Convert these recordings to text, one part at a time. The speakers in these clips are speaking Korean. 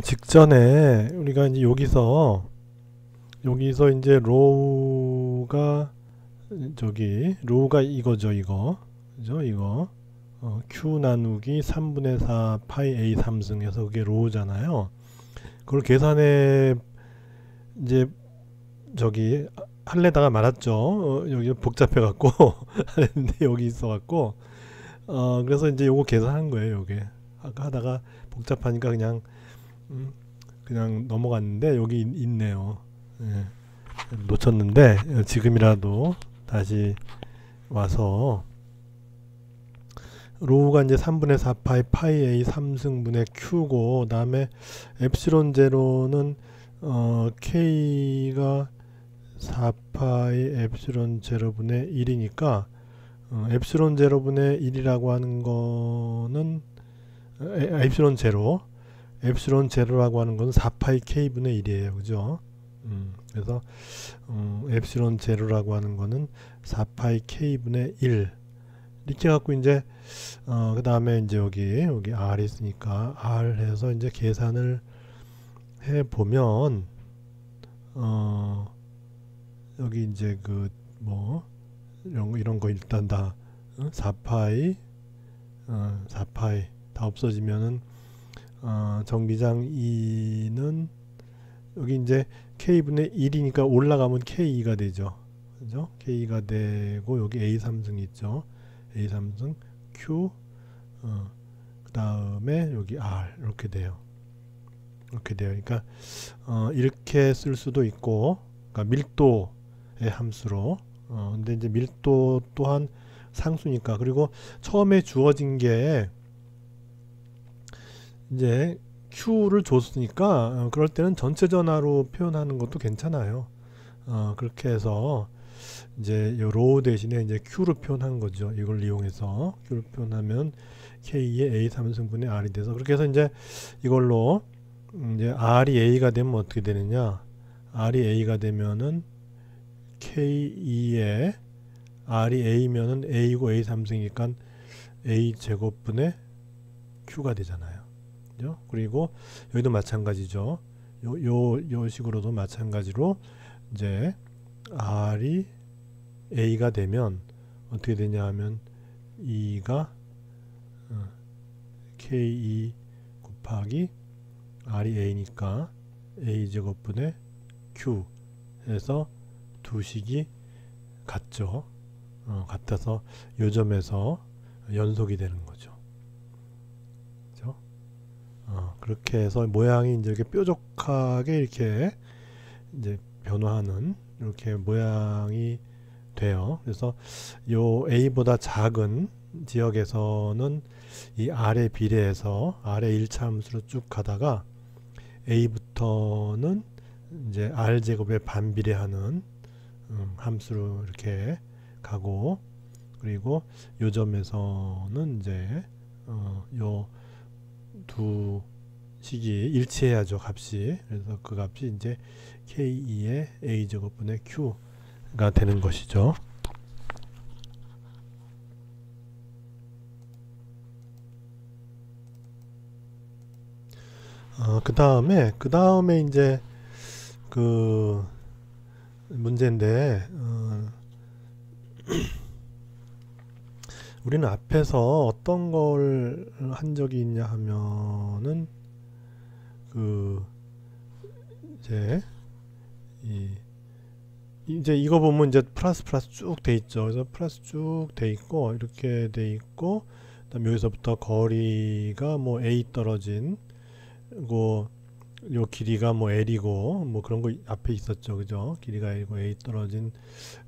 직전에 우리가 이제 여기서 이제 로우가 이거죠, 이거. 그죠? 이거. Q 나누기 3분의 4 파이 A 3승해서 그게 로우잖아요. 그걸 계산해 이제 할래다가 말았죠. 여기 복잡해 갖고 하는데 여기 있어 갖고 그래서 이제 요거 계산한 거예요, 요게. 아까 하다가 복잡하니까 그냥 넘어갔는데 여기 있네요. 예, 놓쳤는데 지금이라도 다시 와서 로우가 이제 3분의 4 파이 A 3승분의 Q고, 다음에 엡실론 제로는 K가 4 파이 엡실론 제로분의 1이니까 엡실론 제로분의 1이라고 하는 거는 엡실론 제로라고 하는 건 4파이 K분의 1이에요. 그죠? 그래서 엡실론 제로라고 하는 거는 4파이 K분의 1 이렇게 갖고 이제 그 다음에 이제 여기 R 있으니까 R 해서 이제 계산을 해 보면 여기 이제 이런 거 일단 다 4파이 4파이 다 없어지면은 정기장 2는 여기 이제 K분의 1이니까 올라가면 K2가 되죠. 그죠? K2가 되고 여기 A3승 있죠. A3승 Q 그 다음에 여기 R 이렇게 돼요. 그러니까 이렇게 쓸 수도 있고, 그러니까 밀도의 함수로. 근데 이제 밀도 또한 상수니까. 그리고 처음에 주어진 게 이제 Q를 줬으니까 그럴 때는 전체 전화로 표현하는 것도 괜찮아요. 그렇게 해서 이제 요 로우 대신에 이제 Q로 표현한 거죠. 이걸 이용해서 Q로 표현하면 K의 A 3승분의 R이 돼서, 그렇게 해서 이제 이걸로 이제 R이 A가 되면 어떻게 되느냐? R이 A가 되면은 K2에 R이 A면은 A고 A 3승이니까 A 제곱분의 Q가 되잖아요. 그죠? 그리고 여기도 마찬가지죠. 요 식으로도 마찬가지로 이제 R이 A가 되면 어떻게 되냐 하면 2가 K2 곱하기 R이 A니까 A 제곱분의 Q 해서 두 식이 같죠. 같아서 요점에서 연속이 되는 거죠. 그죠? 그렇게 해서 모양이 이제 이렇게 뾰족하게 이렇게 이제 변화하는 이렇게 모양이 돼요. 그래서 요 A보다 작은 지역에서는 이 R에 비례해서 R의 1차 함수로 쭉 가다가 A부터는 이제 R 제곱에 반비례하는 함수로 이렇게 가고, 그리고 요 점에서는 이제 요 두 식이 일치해야죠, 값이. 그래서 그 값이 이제 K2의 A 제곱분의 Q가 되는 것이죠. 그 다음에 이제 그 문제인데, 우리는 앞에서 어떤 걸 한 적이 있냐 하면은 이제 이거 보면 이제 플러스 쭉 돼 있죠. 그래서 플러스 쭉 돼 있고 이렇게 돼 있고, 그다음 여기서부터 거리가 뭐 A 떨어진 요 길이가 뭐 L이고 뭐 그런 거 앞에 있었죠. 그죠? 길이가 L이고 A 떨어진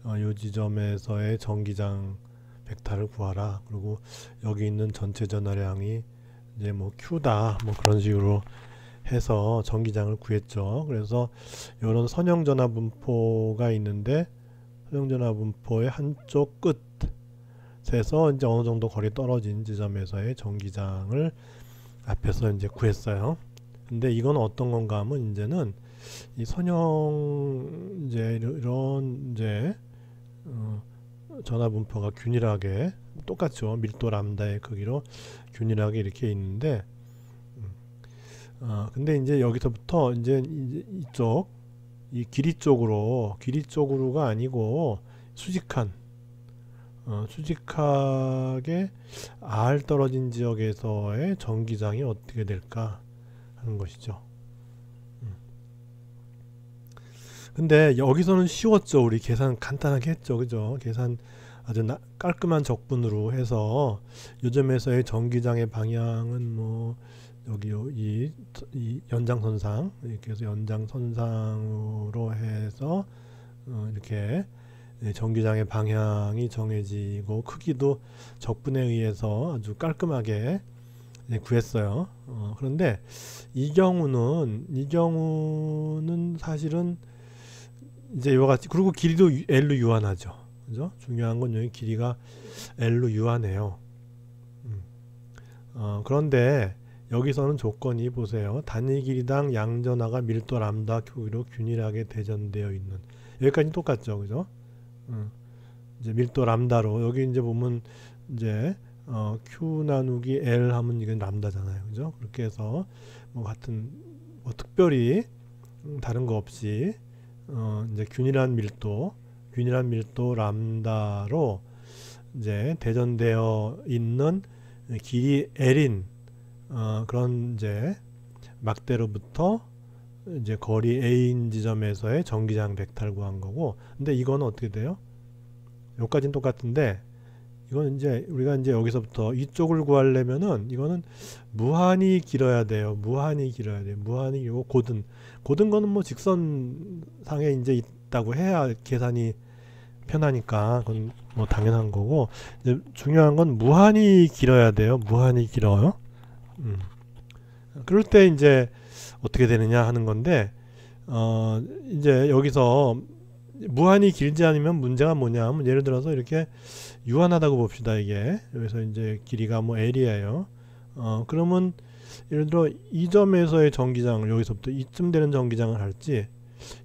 요 지점에서의 전기장 벡터를 구하라. 그리고 여기 있는 전체 전하량이 이제 뭐 Q다, 뭐 그런 식으로 해서 전기장을 구했죠. 그래서 이런 선형 전하 분포가 있는데, 선형 전하 분포의 한쪽 끝에서 이제 어느 정도 거리 떨어진 지점에서의 전기장을 앞에서 이제 구했어요. 근데 이건 어떤 건가 하면 이제는 이 선형 이런 이제 전하 분포가 균일하게 똑같죠. 밀도 람다의 크기로 균일하게 이렇게 있는데 근데 이제 여기서부터 이제 이쪽 이 길이 쪽으로가 아니고 수직한 수직하게 R 떨어진 지역에서의 전기장이 어떻게 될까 하는 것이죠. 근데 여기서는 쉬웠죠. 우리 계산 간단하게 했죠. 그죠? 계산 아주 깔끔한 적분으로 해서 요점에서의 전기장의 방향은 뭐 여기 이 연장선상 이렇게 해서 연장선상으로 해서 이렇게 전기장의 방향이 정해지고 크기도 적분에 의해서 아주 깔끔하게 구했어요. 그런데 이 경우는 사실은 이제 이와 같이, 그리고 길이도 L로 유한하죠. 그죠? 중요한 건 여기 길이가 L로 유한해요. 그런데 여기서는 조건이 보세요. 단위 길이당 양전하가 밀도 람다 큐로 균일하게 대전되어 있는, 여기까지 똑같죠. 그죠? 이제 밀도 람다로 여기 이제 보면 이제 Q 나누기 L 하면 이건 람다잖아요. 그죠? 그렇게 해서 뭐 같은 뭐 특별히 다른 거 없이 이제 균일한 밀도 람다로 이제 대전되어 있는 길이 L인 그런 이제 막대로부터 이제 거리 A인 지점에서의 전기장 벡터를 구한 거고, 근데 이거는 어떻게 돼요? 여기까지는 똑같은데 이건 이제 우리가 이제 여기서부터 이쪽을 구하려면은 이거는 무한히 길어야 돼요. 무한히 길고 고든 거는 뭐 직선상에 이제 있다고 해야 계산이 편하니까 그건 뭐 당연한 거고, 이제 중요한 건 무한히 길어야 돼요. 무한히 길어요. 그럴 때 이제 어떻게 되느냐 하는 건데, 이제 여기서 무한히 길지 않으면 문제가 뭐냐 하면, 예를 들어서 이렇게 유한하다고 봅시다. 이게 여기서 이제 길이가 뭐 L이에요. 그러면 예를 들어 이 점에서의 전기장을 여기서부터 이쯤 되는 전기장을 할지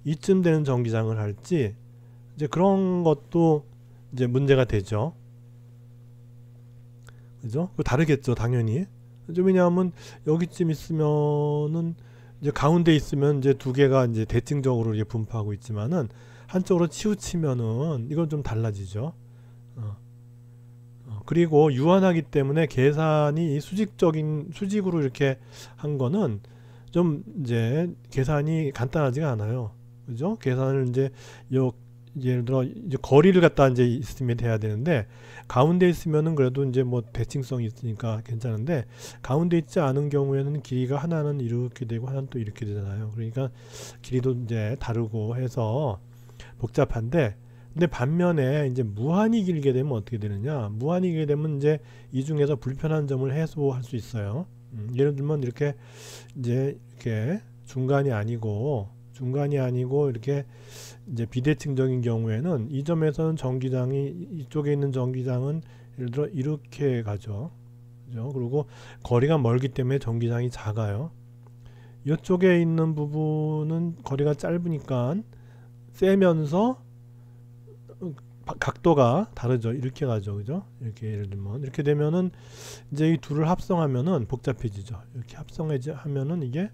이쯤 되는 전기장을 할지 이제 그런 것도 이제 문제가 되죠. 그죠? 다르겠죠, 당연히. 왜냐하면 여기쯤 있으면은 이제 가운데 있으면 이제 두 개가 이제 대칭적으로 이렇게 분포하고 있지만은 한쪽으로 치우치면은 이건 좀 달라지죠. 그리고 유한하기 때문에 계산이 이 수직으로 이렇게 한 거는 좀 이제 계산이 간단하지가 않아요. 그죠? 계산을 이제 예를 들어 이제 거리를 갖다 이제 있으면 돼야 되는데, 가운데 있으면은 그래도 이제 뭐 대칭성이 있으니까 괜찮은데, 가운데 있지 않은 경우에는 길이가 하나는 이렇게 되고 하나는 또 이렇게 되잖아요. 그러니까 길이도 이제 다르고 해서 복잡한데, 근데 반면에 이제 무한히 길게 되면 어떻게 되느냐? 무한히 길게 되면 이제 이 중에서 불편한 점을 해소할 수 있어요. 예를 들면 이렇게 이제 이렇게 중간이 아니고 이렇게 이제 비대칭적인 경우에는 이 점에서는 전기장이, 이쪽에 있는 전기장은 예를 들어 이렇게 가죠. 그죠? 그리고 거리가 멀기 때문에 전기장이 작아요. 이쪽에 있는 부분은 거리가 짧으니까 세면서 각도가 다르죠. 이렇게 가죠. 그죠? 이렇게 예를 들면 이렇게 되면은 이제 이 둘을 합성하면은 복잡해지죠. 이렇게 합성하면은 이게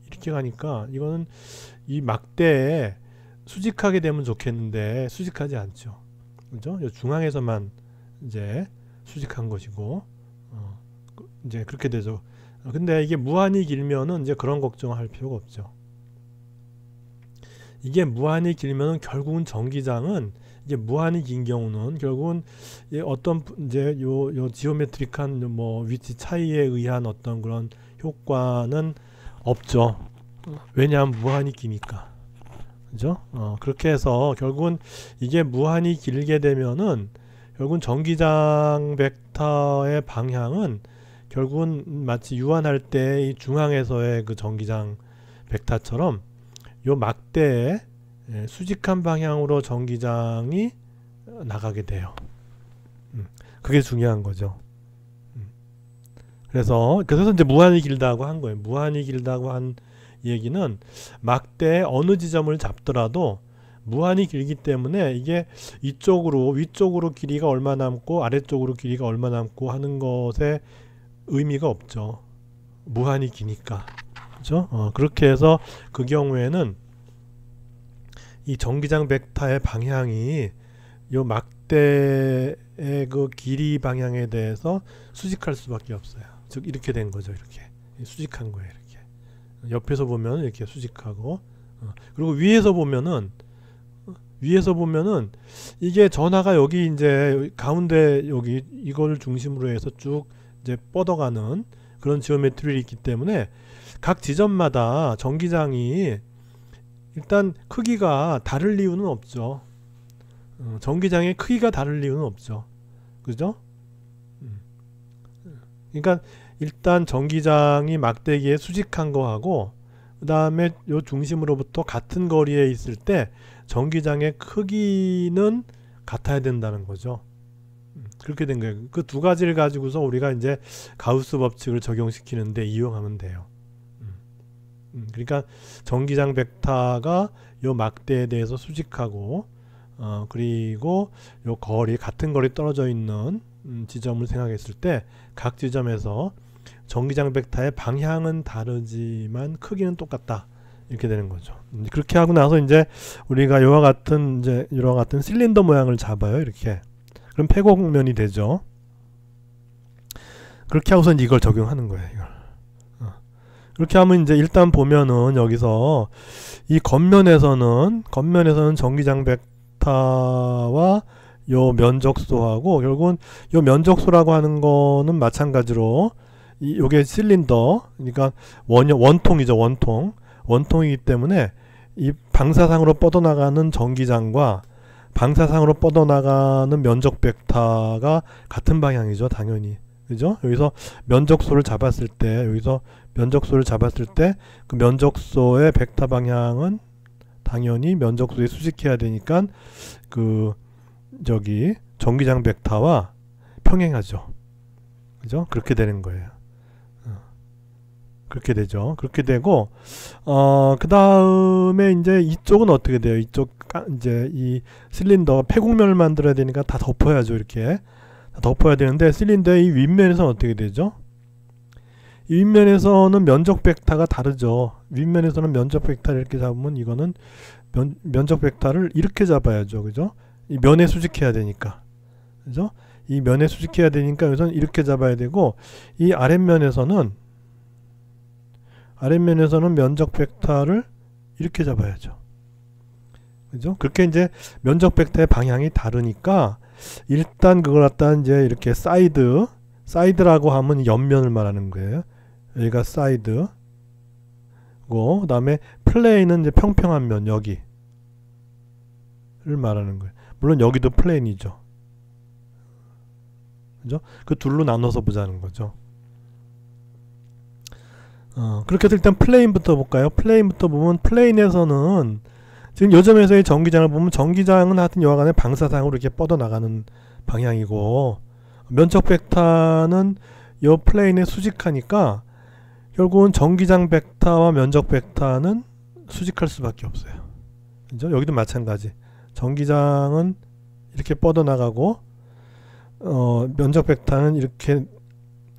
이렇게 가니까 이거는 이 막대에 수직하게 되면 좋겠는데 수직하지 않죠. 그죠? 중앙에서만 이제 수직한 것이고, 이제 그렇게 되죠. 근데 이게 무한히 길면은 이제 그런 걱정할 필요가 없죠. 이게 무한히 길면은 결국은 전기장은 이게 무한히 긴 경우는 결국은 어떤 이제 요 지오메트릭한 뭐 위치 차이에 의한 어떤 그런 효과는 없죠. 왜냐하면 무한히 기니까. 그죠? 그렇게 해서 결국은 이게 무한히 길게 되면은 결국은 전기장 벡터의 방향은 결국은 마치 유한할 때 이 중앙에서의 그 전기장 벡터처럼 요 막대에 수직한 방향으로 전기장이 나가게 돼요. 그게 중요한 거죠. 그래서 이제 무한히 길다고 한 거예요. 무한히 길다고 한 얘기는 막대의 어느 지점을 잡더라도 무한히 길기 때문에 이게 위쪽으로 길이가 얼마 남고 아래쪽으로 길이가 얼마 남고 하는 것에 의미가 없죠. 무한히 기니까. 그죠? 그렇게 해서 그 경우에는 이 전기장 벡터의 방향이 요 막대의 그 길이 방향에 대해서 수직할 수밖에 없어요. 즉 이렇게 된 거죠. 이렇게 수직한 거예요. 이렇게 옆에서 보면 이렇게 수직하고, 그리고 위에서 보면은 이게 전하가 여기 이제 가운데 여기 이걸 중심으로 해서 쭉 이제 뻗어가는 그런 지오메트리가 있기 때문에 각 지점마다 전기장이 일단 크기가 다를 이유는 없죠. 전기장의 크기가 다를 이유는 없죠. 그죠? 그러니까 일단 전기장이 막대기에 수직한 거하고 그 다음에 요 중심으로부터 같은 거리에 있을 때 전기장의 크기는 같아야 된다는 거죠. 그렇게 된 거예요. 그 두 가지를 가지고서 우리가 이제 가우스 법칙을 적용시키는데 이용하면 돼요. 그러니까 전기장 벡터가 요 막대에 대해서 수직하고, 그리고 요 거리, 같은 거리 떨어져 있는 지점을 생각했을 때 각 지점에서 전기장 벡터의 방향은 다르지만 크기는 똑같다, 이렇게 되는 거죠. 그렇게 하고 나서 이제 우리가 이와 같은 실린더 모양을 잡아요. 이렇게. 그럼 패곡면이 되죠. 그렇게 하고서 이걸 적용하는 거예요. 이걸. 그렇게 하면 이제 일단 보면은 여기서 이 겉면에서는 전기장 벡터와 요 면적소하고, 결국은 요 면적소라고 하는 거는 마찬가지로 요게 실린더, 그러니까 원통이죠. 원통이기 때문에 이 방사상으로 뻗어나가는 전기장과 방사상으로 뻗어나가는 면적 벡터가 같은 방향이죠. 당연히. 그죠? 여기서 면적소를 잡았을 때 그 면적소의 벡터 방향은 당연히 면적소에 수직해야 되니까 그 전기장 벡터와 평행하죠. 그죠? 그렇게 되는 거예요. 그렇게 되죠. 그렇게 되고, 그 다음에 이제 이쪽은 어떻게 돼요? 이제 이 실린더 패곡면을 만들어야 되니까 다 덮어야죠. 이렇게 다 덮어야 되는데, 실린더의 이 윗면에서는 어떻게 되죠? 이 윗면에서는 면적 벡터가 다르죠. 윗면에서는 면적 벡터를 이렇게 잡으면 이거는 면적 벡터를 이렇게 잡아야죠. 그죠? 이 면에 수직해야 되니까. 그죠? 이 면에 수직해야 되니까 여기서는 이렇게 잡아야 되고, 이 아랫면에서는 면적 벡터를 이렇게 잡아야죠. 그죠? 그렇게 이제 면적 벡터의 방향이 다르니까 일단 그걸 갖다 이제 이렇게 사이드라고 하면 옆면을 말하는 거예요. 여기가 사이드고, 그 다음에 플레인은 이제 평평한 면, 여기를 말하는 거예요. 물론 여기도 플레인이죠. 그죠? 그 둘로 나눠서 보자는 거죠. 그렇게 해서 일단 플레인부터 볼까요? 플레인부터 보면, 플레인에서는 지금 요점에서의 전기장을 보면 전기장은 하여튼 여하간에 방사상으로 이렇게 뻗어나가는 방향이고, 면적 벡터는 요 플레인에 수직하니까 결국은 전기장 벡터와 면적 벡터는 수직할 수밖에 없어요. 그죠? 여기도 마찬가지. 전기장은 이렇게 뻗어나가고, 면적 벡터는 이렇게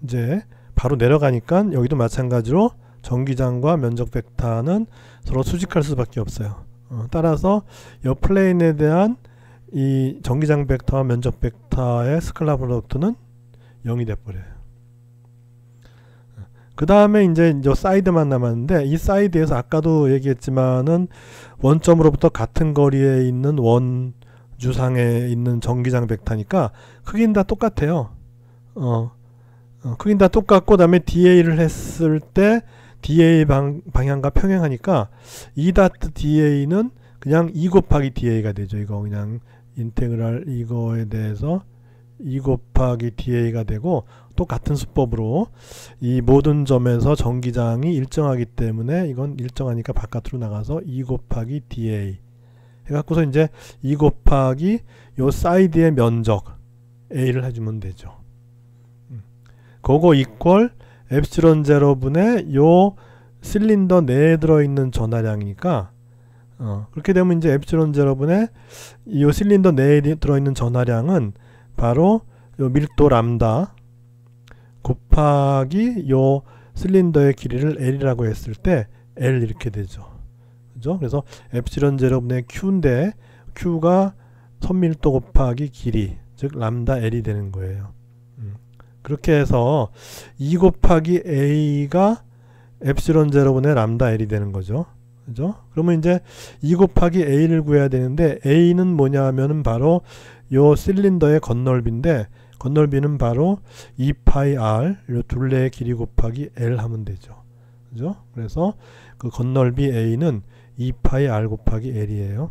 이제 바로 내려가니까 여기도 마찬가지로 전기장과 면적 벡터는 서로 수직할 수밖에 없어요. 따라서 이 플레인에 대한 이 전기장 벡터와 면적 벡터의 스칼라 프로덕트는 0이 돼버려요. 그 다음에 이제 사이드만 남았는데, 이 사이드에서 아까도 얘기했지만은 원점으로부터 같은 거리에 있는 원 주상에 있는 전기장 벡터니까 크기는 다 똑같아요. 크기는 다 똑같고, 그 다음에 DA를 했을 때 DA 방향과 평행하니까 E.DA는 그냥 2 곱하기 DA가 되죠. 이거 그냥 인테그랄 이거에 대해서 2 곱하기 DA가 되고, 또 같은 수법으로 이 모든 점에서 전기장이 일정하기 때문에 이건 일정하니까 바깥으로 나가서 2 곱하기 DA 해갖고서 이제 2 곱하기 요 사이드의 면적 A를 해주면 되죠. 그거 이퀄 엡실론 제로분의 요 실린더 내에 들어있는 전하량이니까, 그렇게 되면 이제 엡실론 제로분의 요 실린더 내에 들어있는 전하량은 바로 요 밀도 람다 곱하기 요 실린더의 길이를 L이라고 했을 때 L 이렇게 되죠. 그죠? 그래서 엡실론 제로분의 Q인데 Q가 선밀도 곱하기 길이, 즉 람다 L이 되는 거예요. 그렇게 해서 2 곱하기 A가 엡실론 제로분의 람다 L이 되는 거죠. 그죠? 그러면 이제 2 곱하기 A를 구해야 되는데 A는 뭐냐 하면은 바로 요 실린더의 건널비인데 건널비는 바로 2파이 R 요 둘레의 길이 곱하기 L 하면 되죠. 그죠? 그래서 그 건널비 A는 2파이 R 곱하기 L이에요.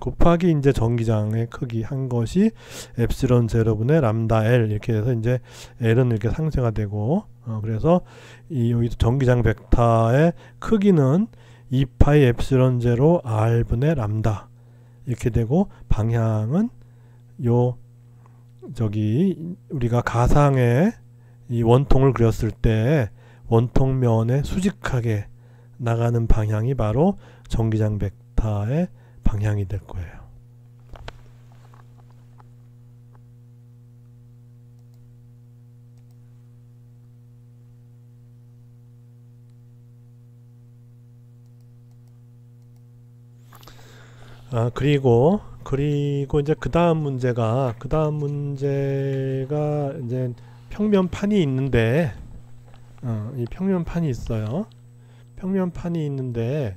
곱하기 이제 전기장의 크기 한 것이 엡실론 제로분의 람다 L 이렇게 해서 이제 L은 이렇게 상쇄가 되고 그래서 이 여기 전기장 벡터의 크기는 2파이 엡실론 제로 R분의 람다 이렇게 되고 방향은 요 저기 우리가 가상의 이 원통을 그렸을 때 원통면에 수직하게 나가는 방향이 바로 전기장 벡터의 방향이 될 거예요. 그리고 이제 그 다음 문제가 이제 평면판이 있는데 이 평면판이 있어요. 평면판이 있는데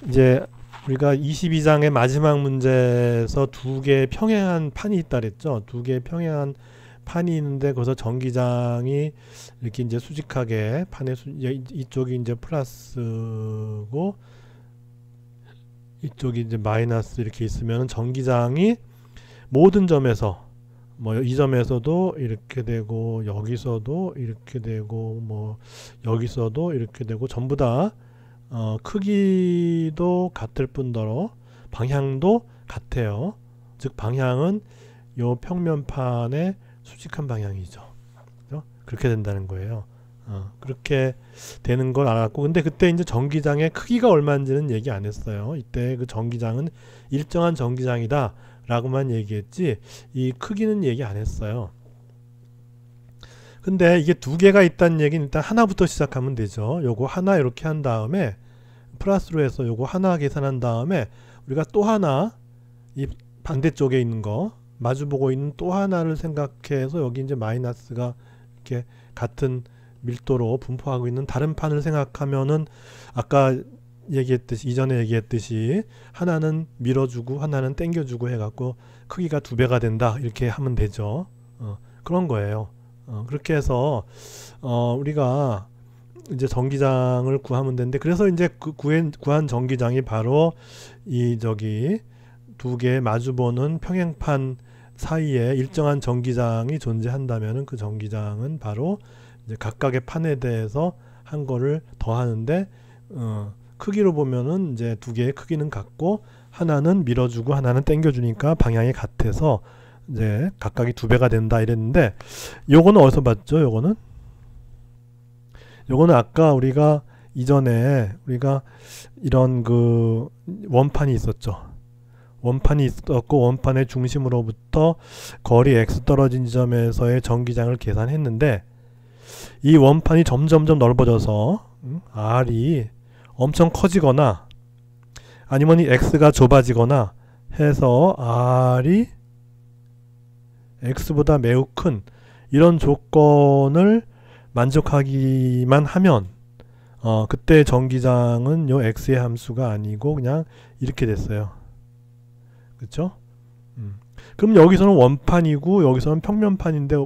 이제 우리가 22장의 마지막 문제에서 두 개의 평행한 판이 있다 그랬죠. 두 개의 평행한 판이 있는데 거기서 전기장이 이렇게 이제 수직하게 판에 이쪽이 이제 플러스고 이쪽이 이제 마이너스 이렇게 있으면 전기장이 모든 점에서 뭐 이 점에서도 이렇게 되고 여기서도 이렇게 되고 뭐 여기서도 이렇게 되고 전부 다 크기도 같을 뿐더러 방향도 같아요. 즉 방향은 요 평면판의 수직한 방향이죠. 그죠? 그렇게 된다는 거예요. 그렇게 되는 걸 알았고 근데 그때 이제 전기장의 크기가 얼마인지는 얘기 안 했어요. 이때 그 전기장은 일정한 전기장이다 라고만 얘기했지 이 크기는 얘기 안 했어요. 근데 이게 두 개가 있다는 얘기는 일단 하나부터 시작하면 되죠. 요거 하나 이렇게 한 다음에 플러스로 해서 요거 하나 계산한 다음에 우리가 또 하나 이 반대쪽에 있는 거 마주보고 있는 또 하나를 생각해서 여기 이제 마이너스가 이렇게 같은 밀도로 분포하고 있는 다른 판을 생각하면은 아까 얘기했듯이 이전에 얘기했듯이 하나는 밀어주고 하나는 당겨주고 해갖고 크기가 2배가 된다 이렇게 하면 되죠. 그런 거예요. 그렇게 해서 우리가 이제 전기장을 구하면 되는데 그래서 이제 구한 전기장이 바로 이 저기 두 개 마주보는 평행판 사이에 일정한 전기장이 존재한다면은 그 전기장은 바로 이제 각각의 판에 대해서 한 거를 더하는데 크기로 보면은 이제 두 개의 크기는 같고 하나는 밀어주고 하나는 당겨주니까 방향이 같아서 이제 각각이 2배가 된다 이랬는데 요거는 어디서 봤죠? 요거는 아까 우리가 이전에 우리가 이런 그 원판이 있었죠. 원판이 있었고 원판의 중심으로부터 거리 x 떨어진 지점에서의 전기장을 계산했는데 이 원판이 점점점 넓어져서 R이 엄청 커지거나 아니면 이 x가 좁아지거나 해서 R이 x보다 매우 큰 이런 조건을 만족하기만 하면 그때 전기장은 요 x의 함수가 아니고 그냥 이렇게 됐어요. 그쵸? 그럼 여기서는 원판이고 여기서는 평면판인데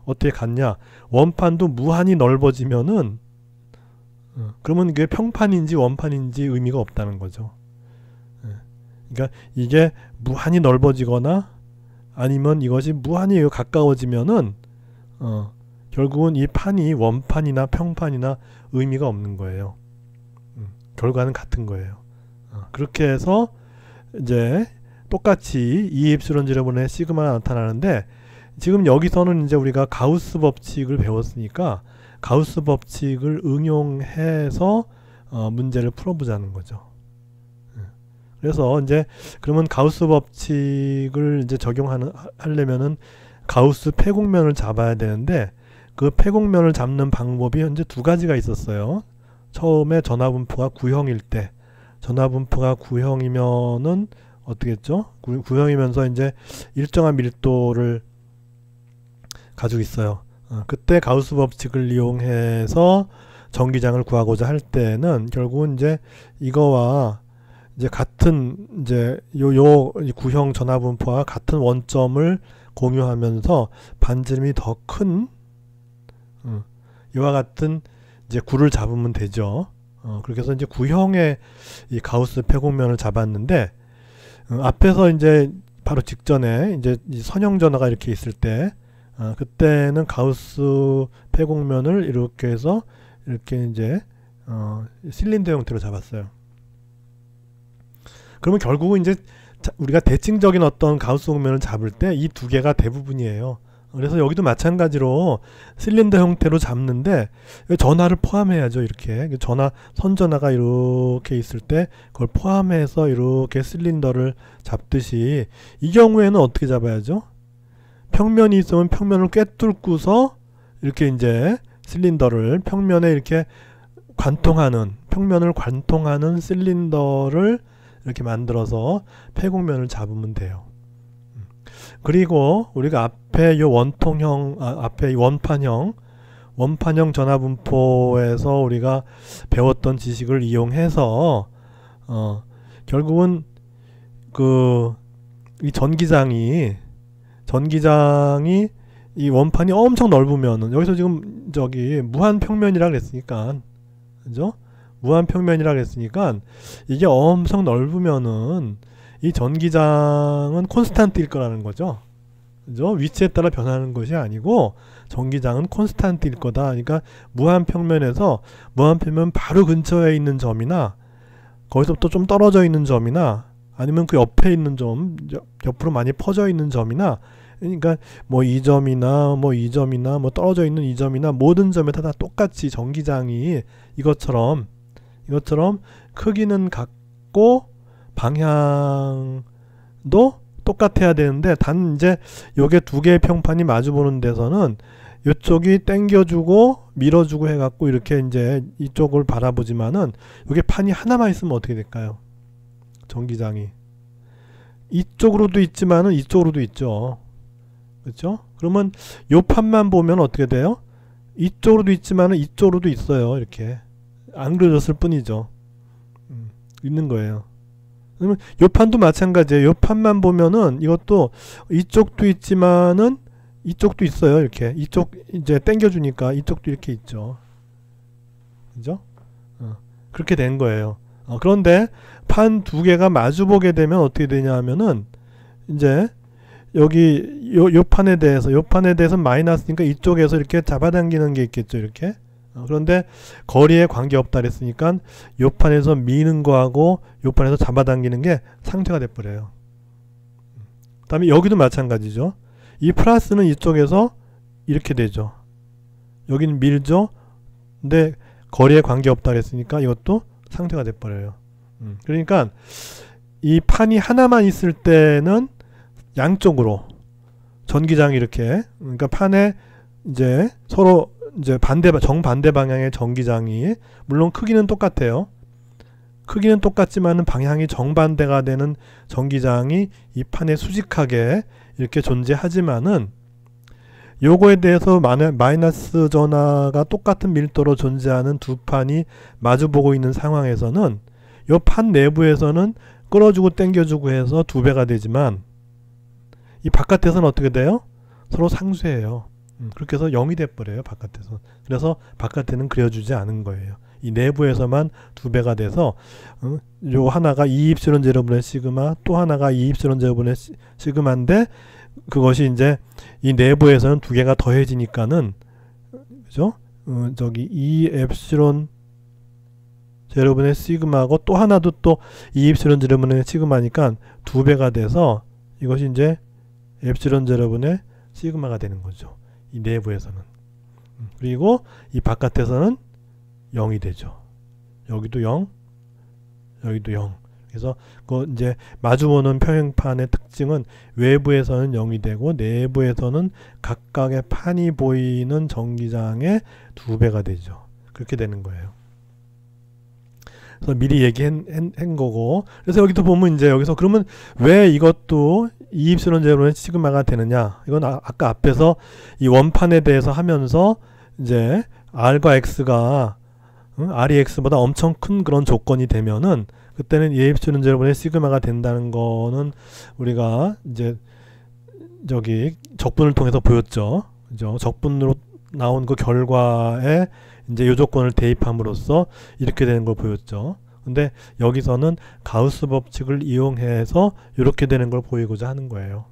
어떻게 같냐? 원판도 무한히 넓어지면은 그러면 이게 평판인지 원판인지 의미가 없다는 거죠. 그러니까 이게 무한히 넓어지거나 아니면 이것이 무한히 가까워지면은 결국은 이 판이 원판이나 평판이나 의미가 없는 거예요. 결과는 같은 거예요. 그렇게 해서 이제 똑같이 2엡실론 제로분의 시그마가 나타나는데 지금 여기서는 이제 우리가 가우스 법칙을 배웠으니까 가우스 법칙을 응용해서 문제를 풀어보자는 거죠. 그래서 이제 그러면 가우스 법칙을 이제 하려면은 가우스 폐곡면을 잡아야 되는데 그 폐곡면을 잡는 방법이 현재 두 가지가 있었어요. 처음에 전하분포가 구형일 때, 전하분포가 구형이면은 어떻게 했죠? 구형이면서 이제 일정한 밀도를 가지고 있어요. 그때 가우스 법칙을 이용해서 전기장을 구하고자 할 때는 결국은 이제 이거와 이제 같은 이제 요 구형 전하분포와 같은 원점을 공유하면서 반지름이 더 큰 이와 같은 이제 구를 잡으면 되죠. 그렇게 해서 이제 구형의 이 가우스 폐곡면을 잡았는데 앞에서 이제 바로 직전에 이제 이 선형 전하가 이렇게 있을 때 그때는 가우스 폐곡면을 이렇게 해서 이렇게 이제 실린더 형태로 잡았어요. 그러면 결국은 이제 우리가 대칭적인 어떤 가우스 곡면을 잡을 때 이 두 개가 대부분이에요. 그래서 여기도 마찬가지로 실린더 형태로 잡는데 전하를 포함해야죠. 이렇게 선전하가 이렇게 있을 때 그걸 포함해서 이렇게 실린더를 잡듯이 이 경우에는 어떻게 잡아야죠? 평면이 있으면 평면을 꿰뚫고서 이렇게 이제 실린더를 평면에 이렇게 평면을 관통하는 실린더를 이렇게 만들어서 폐곡면을 잡으면 돼요. 그리고 우리가 앞에 이 원통형, 앞에 이 원판형 전하분포에서 우리가 배웠던 지식을 이용해서 결국은 이 전기장이 이 원판이 엄청 넓으면은 여기서 지금 무한 평면이라 그랬으니까, 그죠? 무한 평면이라 그랬으니까 이게 엄청 넓으면은 이 전기장은 콘스탄트일 거라는 거죠. 그죠? 위치에 따라 변하는 것이 아니고 전기장은 콘스탄트일 거다. 그러니까 무한 평면에서 무한 평면 바로 근처에 있는 점이나 거기서부터 좀 떨어져 있는 점이나 아니면 그 옆에 있는 점, 옆으로 많이 퍼져 있는 점이나, 그러니까 뭐 이 점이나 뭐 이 점이나 뭐 떨어져 있는 이 점이나 모든 점에다 다 똑같이 전기장이 이것처럼 크기는 같고 방향도 똑같아야 되는데, 단 이제 요게 두 개의 평판이 마주보는 데서는 이쪽이 당겨주고 밀어주고 해갖고 이렇게 이제 이쪽을 바라보지만은 요게 판이 하나만 있으면 어떻게 될까요? 전기장이 이쪽으로도 있지만은 이쪽으로도 있죠. 그렇죠? 그러면 요 판만 보면 어떻게 돼요? 이쪽으로도 있지만은 이쪽으로도 있어요. 이렇게 안 그려졌을 뿐이죠. 있는 거예요. 그러면 요 판도 마찬가지예요. 요 판만 보면은 이것도 이쪽도 있지만은 이쪽도 있어요. 이렇게 이쪽 이제 당겨주니까 이쪽도 이렇게 있죠. 그죠? 그렇게 된 거예요. 그런데 판 두 개가 마주보게 되면 어떻게 되냐 하면은 이제 여기 요 판에 대해서 마이너스니까 이쪽에서 이렇게 잡아당기는 게 있겠죠. 이렇게. 그런데 거리에 관계없다 그랬으니까 요 판에서 미는 거하고 요 판에서 잡아당기는 게 상쇄가 돼버려요. 그 다음에 여기도 마찬가지죠. 이 플러스는 이쪽에서 이렇게 되죠. 여기는 밀죠. 근데 거리에 관계없다 그랬으니까 이것도 상쇄가 돼버려요. 그러니까 이 판이 하나만 있을 때는 양쪽으로 전기장이 이렇게, 그러니까 판에 이제 서로 이제 정반대 방향의 전기장이, 물론 크기는 똑같아요. 크기는 똑같지만은 방향이 정반대가 되는 전기장이 이 판에 수직하게 이렇게 존재하지만은 요거에 대해서 마이너스 전하가 똑같은 밀도로 존재하는 두 판이 마주보고 있는 상황에서는 요 판 내부에서는 끌어주고 당겨주고 해서 두 배가 되지만 이 바깥에서는 어떻게 돼요? 서로 상쇄해요. 그렇게 해서 0이 돼버려요. 바깥에서. 그래서 바깥에는 그려주지 않은 거예요. 이 내부에서만 두 배가 돼서 요 하나가 2입실론 제로분의 시그마, 또 하나가 2입실론 제로분의 시그마인데, 그것이 이제 이 내부에서는 두 개가 더해지니까는, 그죠? 저기 2엡실론 제로분의 시그마고 또 하나도 또 2입실론 제로분의 시그마니까 두 배가 돼서 이것이 이제 엡실론 제로분의 시그마가 되는 거죠. 이 내부에서는. 그리고 이 바깥에서는 0이 되죠. 여기도 0, 여기도 0. 그래서 그 이제 마주보는 평행판의 특징은 외부에서는 0이 되고 내부에서는 각각의 판이 보이는 전기장의 2배가 되죠. 그렇게 되는 거예요. 그래서 미리 얘기한 거고. 그래서 여기도 보면 이제 여기서 그러면 왜 이것도 2입실론 시그마가 되느냐? 이건 아까 앞에서 이 원판에 대해서 하면서 이제 R과 X가 R이 X보다 엄청 큰 그런 조건이 되면은 그때는 2입실론 제로분의 시그마가 된다는 거는 우리가 이제 저기 적분을 통해서 보였죠. 그죠? 적분으로 나온 그 결과에 이제 요 조건을 대입함으로써 이렇게 되는 걸 보였죠. 근데 여기서는 가우스 법칙을 이용해서 이렇게 되는 걸 보이고자 하는 거예요.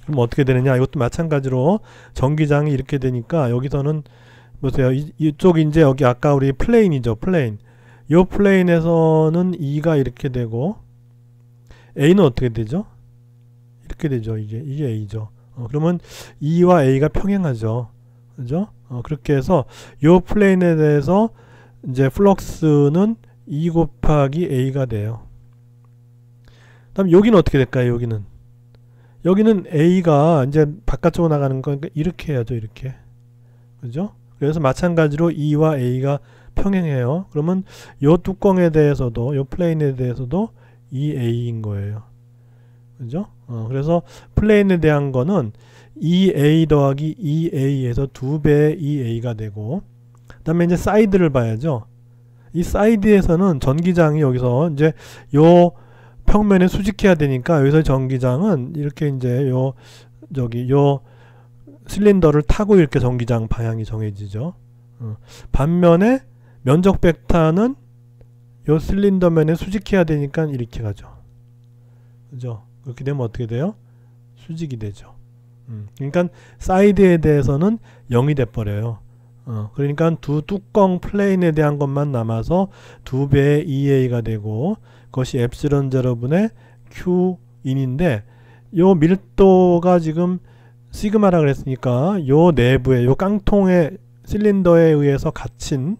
그럼 어떻게 되느냐? 이것도 마찬가지로 전기장이 이렇게 되니까 여기서는 보세요. 이쪽이 이제 여기 아까 우리 플레인이죠. 플레인. 이 플레인에서는 E가 이렇게 되고 A는 어떻게 되죠? 이렇게 되죠. 이게 A죠. 그러면 E와 A가 평행하죠. 그죠? 그렇게 해서 이 플레인에 대해서 이제 플럭스는 E 곱하기 A가 돼요. 그다음 여기는 어떻게 될까요? 여기는 A가 이제 바깥쪽으로 나가는 거니까 이렇게 해야죠. 이렇게. 그죠? 그래서 마찬가지로 E와 A가 평행해요. 그러면 요 뚜껑에 대해서도 요 플레인에 대해서도 EA인 거예요. 그죠? 그래서 플레인에 대한 거는 EA 더하기 EA에서 2배의 EA가 되고, 그 다음에 이제 사이드를 봐야죠. 이 사이드에서는 전기장이 여기서 이제 요 평면에 수직해야 되니까 여기서 전기장은 이렇게 이제 요 실린더를 타고 이렇게 전기장 방향이 정해지죠. 반면에 면적 벡터는 요 실린더 면에 수직해야 되니까 이렇게 가죠. 그죠? 그렇게 되면 어떻게 돼요? 수직이 되죠. 그러니까 사이드에 대해서는 0이 돼버려요. 그러니까 두 뚜껑 플레인에 대한 것만 남아서 2배의 EA가 되고 그것이 엡실론 제로분의 Q인인데 요 밀도가 지금 시그마라 그랬으니까 요 내부에 요 깡통의 실린더에 의해서 갇힌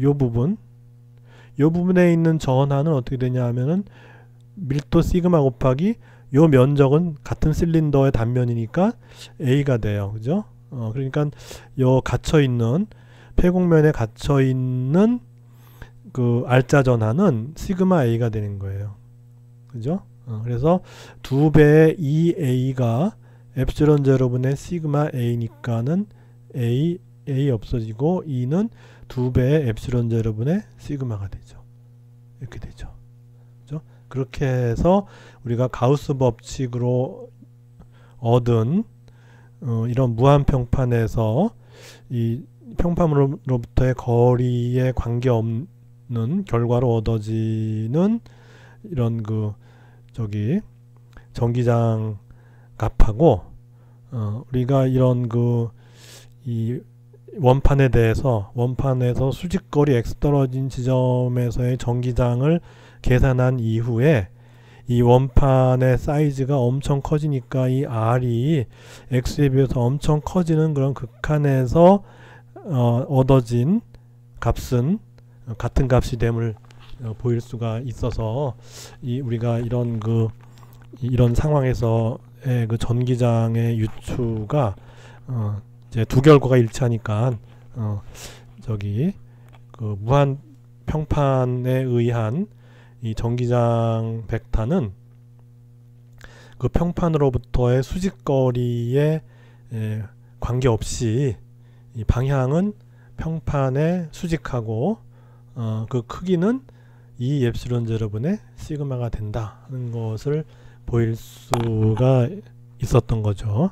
요 부분에 있는 전하는 어떻게 되냐 하면은 밀도 시그마 곱하기 요 면적은 같은 실린더의 단면이니까 A가 돼요. 그죠? 그러니까 요 갇혀있는 폐곡면에 갇혀있는 그 R자 전하는 시그마 A가 되는 거예요. 그죠? 그래서 2배의 EA가 엡실론 제로분의 시그마 A니까는 A 없어지고 E는 2배의 엡실론 제로분의 시그마가 되죠. 이렇게 되죠. 그죠? 그렇게 해서 우리가 가우스 법칙으로 얻은 이런 무한평판에서 이 평판으로부터의 거리에 관계없는 결과로 얻어지는 이런 그 전기장 값하고 우리가 이런 이 원판에서 수직거리 x 떨어진 지점에서의 전기장을 계산한 이후에 이 원판의 사이즈가 엄청 커지니까 이 R이 X에 비해서 엄청 커지는 그런 극한에서 얻어진 값은 같은 값이 됨을 보일 수가 있어서 우리가 이런 상황에서의 그 전기장의 유추가 이제 두 결과가 일치하니까 그 무한 평판에 의한 이 전기장 벡터는 그 평판으로부터의 수직거리에 관계없이 이 방향은 평판에 수직하고 그 크기는 이 엡실론 제로분의 시그마가 된다는 것을 보일 수가 있었던 거죠.